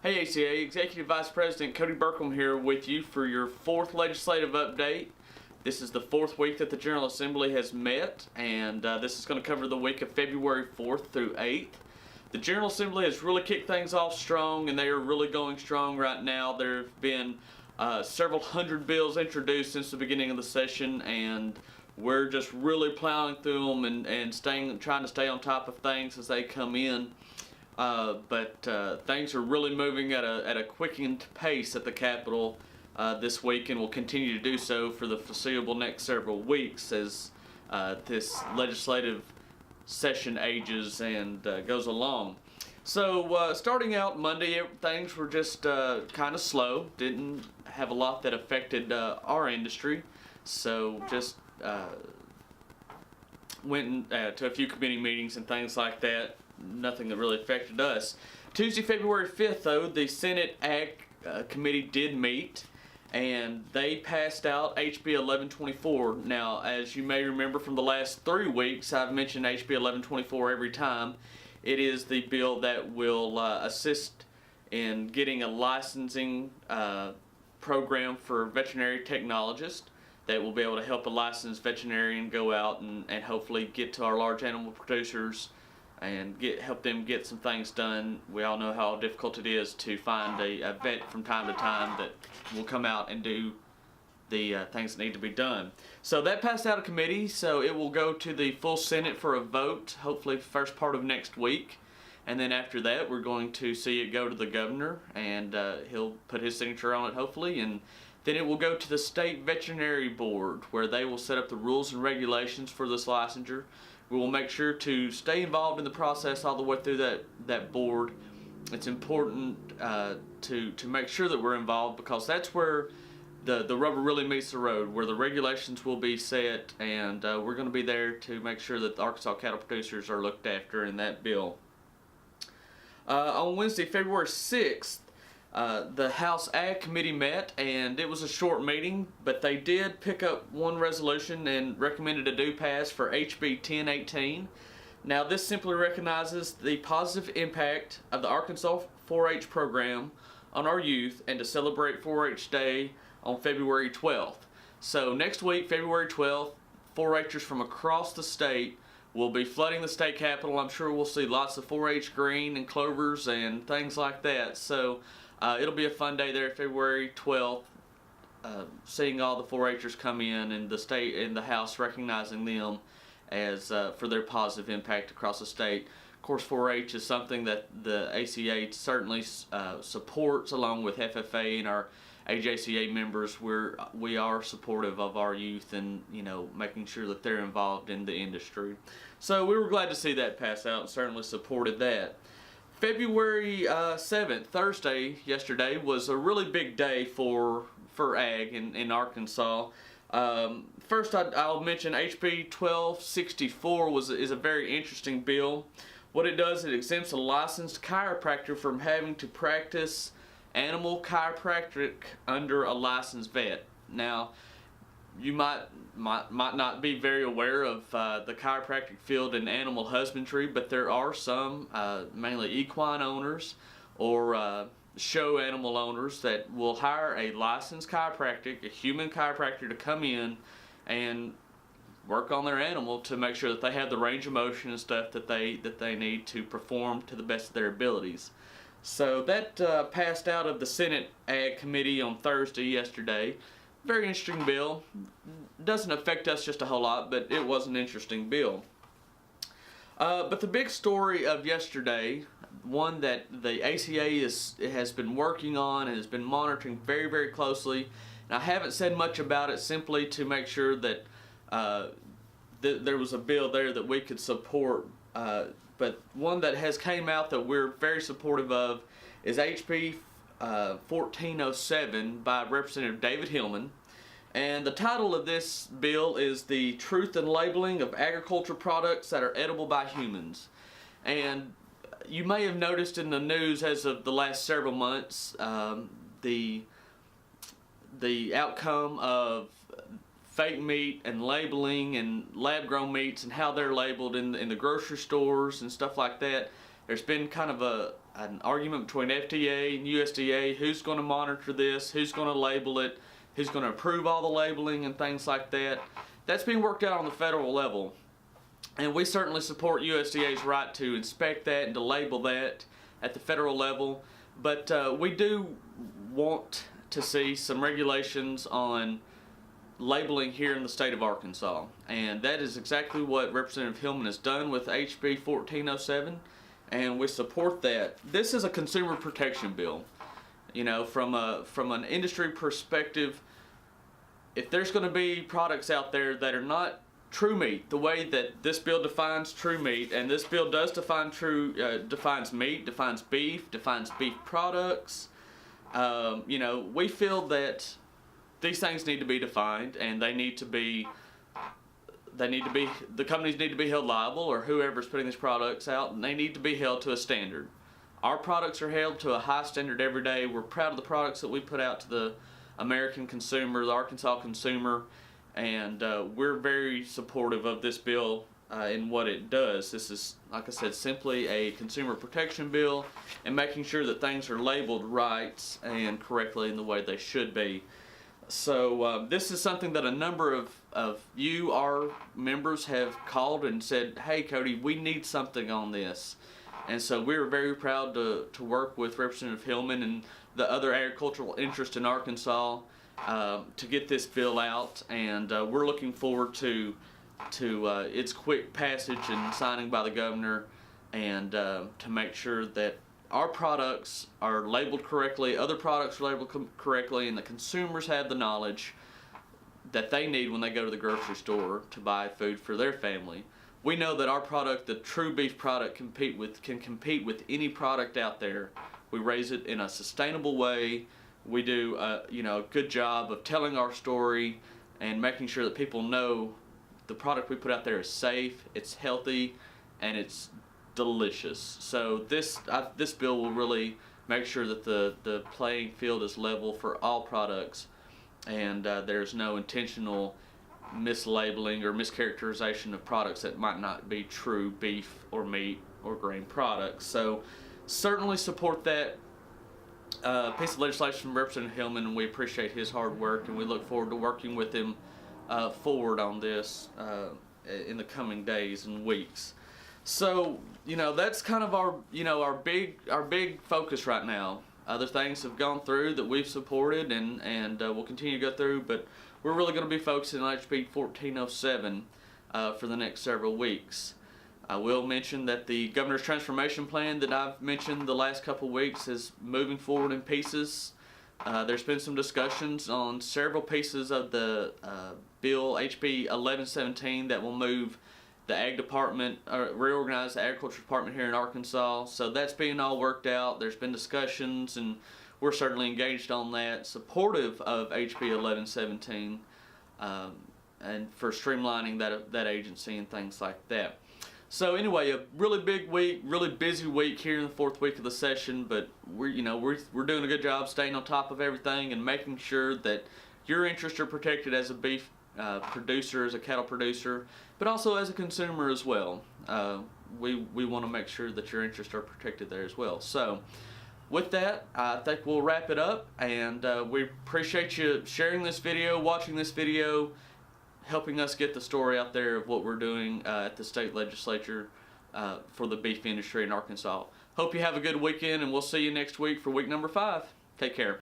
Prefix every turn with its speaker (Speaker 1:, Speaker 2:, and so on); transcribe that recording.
Speaker 1: Hey ACA, Executive Vice President Cody Burkham here with you for your fourth legislative update. This is the fourth week that the General Assembly has met, and this is going to cover the week of February 4th through 8th. The General Assembly has really kicked things off strong, and they are really going strong right now. There have been several hundred bills introduced since the beginning of the session, and we're just really plowing through them and trying to stay on top of things as they come in. But things are really moving at a quickened pace at the Capitol this week, and will continue to do so for the foreseeable next several weeks as this legislative session ages and goes along. So starting out Monday, things were just kind of slow. Didn't have a lot that affected our industry, so just went to a few committee meetings and things like that. Nothing that really affected us. Tuesday, February 5th, though, the Senate Ag Committee did meet, and they passed out HB 1124. Now, as you may remember from the last 3 weeks, I've mentioned HB 1124 every time. It is the bill that will assist in getting a licensing program for veterinary technologists that will be able to help a licensed veterinarian go out and hopefully get to our large animal producers and help them get some things done. We all know how difficult it is to find a vet from time to time that will come out and do the things that need to be done. So that passed out of committee, so it will go to the full Senate for a vote, hopefully first part of next week. And then after that, we're going to see it go to the governor, and he'll put his signature on it, hopefully, and then it will go to the State Veterinary Board, where they will set up the rules and regulations for this licensure. We will make sure to stay involved in the process all the way through that board. It's important to make sure that we're involved, because that's where the rubber really meets the road, where the regulations will be set, and we're going to be there to make sure that the Arkansas cattle producers are looked after in that bill. On Wednesday, February 6th, the House Ag Committee met, and it was a short meeting, but they did pick up one resolution and recommended a do pass for HB 1018. Now, this simply recognizes the positive impact of the Arkansas 4-H program on our youth, and to celebrate 4-H Day on February 12th. So next week, February 12th, 4-H'ers from across the state will be flooding the state capitol. I'm sure we'll see lots of 4-H green and clovers and things like that. So it'll be a fun day there, February 12th, seeing all the 4-H'ers come in, and the state and the House recognizing them as for their positive impact across the state. Of course, 4-H is something that the ACA certainly supports, along with FFA and our AJCA members. We are supportive of our youth, and making sure that they're involved in the industry. So we were glad to see that pass out, and certainly supported that. February 7th, Thursday, yesterday, was a really big day for ag in Arkansas. First, I'll mention HB 1264 is a very interesting bill. What it does, it exempts a licensed chiropractor from having to practice animal chiropractic under a licensed vet. Now, you might not be very aware of the chiropractic field in animal husbandry, but there are some, mainly equine owners or show animal owners, that will hire a licensed chiropractic, a human chiropractor, to come in and work on their animal to make sure that they have the range of motion and stuff that they need to perform to the best of their abilities. So that passed out of the Senate Ag Committee on Thursday, yesterday. Very interesting bill. Doesn't affect us just a whole lot, but it was an interesting bill. But the big story of yesterday, one that the ACA has been working on and has been monitoring very, very closely, and I haven't said much about it simply to make sure that there was a bill there that we could support, but one that has came out that we're very supportive of is HB 1407 by Representative David Hillman. And the title of this bill is the Truth in Labeling of Agriculture Products That Are Edible by Humans. And you may have noticed in the news as of the last several months the outcome of fake meat and labeling and lab-grown meats and how they're labeled in the grocery stores and stuff like that There's been kind of an argument between FDA and USDA, who's going to monitor this, who's going to label it, who's going to approve all the labeling and things like that. That's being worked out on the federal level. And we certainly support USDA's right to inspect that and to label that at the federal level. But we do want to see some regulations on labeling here in the state of Arkansas. And that is exactly what Representative Hillman has done with HB 1407. And we support that. This is a consumer protection bill. You know, from an industry perspective, if there's going to be products out there that are not true meat, the way that this bill defines true meat, and this bill does define defines meat, defines beef products. You know, we feel that these things need to be defined, and the companies need to be held liable, or whoever's putting these products out, and they need to be held to a standard. Our products are held to a high standard every day. We're proud of the products that we put out to the American consumer, the Arkansas consumer, and we're very supportive of this bill and what it does. This is, like I said, simply a consumer protection bill and making sure that things are labeled right and correctly in the way they should be. So this is something that a number of you, our members, have called and said, hey Cody, we need something on this. And so we're very proud to work with Representative Hillman and the other agricultural interest in Arkansas to get this bill out, and we're looking forward to its quick passage and signing by the governor, and to make sure that our products are labeled correctly, other products are labeled correctly, and the consumers have the knowledge that they need when they go to the grocery store to buy food for their family. We know that our product, the true beef product, can compete with any product out there. We raise it in a sustainable way. We do a good job of telling our story and making sure that people know the product we put out there is safe, it's healthy, and it's delicious. So this bill will really make sure that the playing field is level for all products, and there's no intentional mislabeling or mischaracterization of products that might not be true beef or meat or grain products. So certainly support that piece of legislation from Representative Hillman, and we appreciate his hard work, and we look forward to working with him forward on this in the coming days and weeks. So that's kind of our big focus right now. Other things have gone through that we've supported and we'll continue to go through, but we're really going to be focusing on HB 1407 for the next several weeks. I will mention that the Governor's Transformation Plan that I've mentioned the last couple weeks is moving forward in pieces. There's been some discussions on several pieces of the bill, HB 1117, that will move the Ag Department, reorganize the Agriculture Department here in Arkansas. So that's being all worked out. There's been discussions, and we're certainly engaged on that, supportive of HB 1117, and for streamlining that agency and things like that. So anyway, a really big week, really busy week here in the fourth week of the session, but we're doing a good job staying on top of everything and making sure that your interests are protected as a beef producer, as a cattle producer, but also as a consumer as well. We want to make sure that your interests are protected there as well. So with that, I think we'll wrap it up, and we appreciate you sharing this video, watching this video, helping us get the story out there of what we're doing at the state legislature for the beef industry in Arkansas. Hope you have a good weekend, and we'll see you next week for week number 5. Take care.